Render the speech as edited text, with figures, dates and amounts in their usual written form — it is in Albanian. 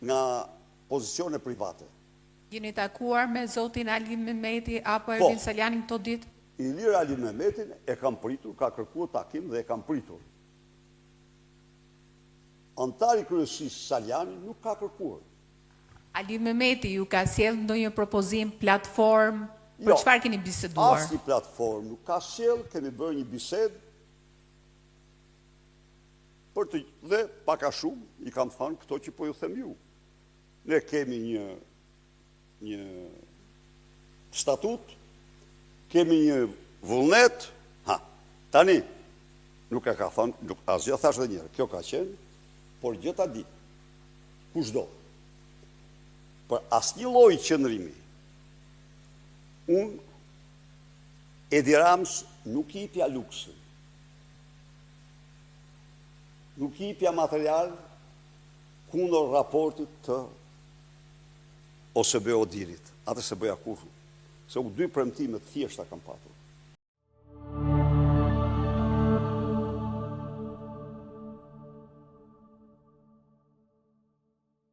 nga pozicione private. Jeni takuar me zotin Ali Mehmeti apo Ervin Saljanin këto ditë? Ilir Ali Mehmetin e kam pritur, ka kërkuar takim dhe e kam pritur. Antari kryesisë Saljani nuk ka kërkuar. Ali Mehmeti ju ka sjell ndonjë propozim, platform, për çfarë keni biseduar? Asnjë platform nuk ka sjell, kemi bërë një bisedë dhe pak a shumë i kam thënë këto që po ju them ju. Ne kemi një statut, kemi një vullnet, tani nuk e ka thënë, asgjë thash edhe njëherë, kjo ka qenë, por gjë ta di, kushdo. Për asnjë lloj qëndrimi, unë Edi Rams nuk i jepja luksën, nuk i jepja material kundër raportit të OSB Odirit, atë se bëja kurrë, se u dy premtime të thjeshta kam patur.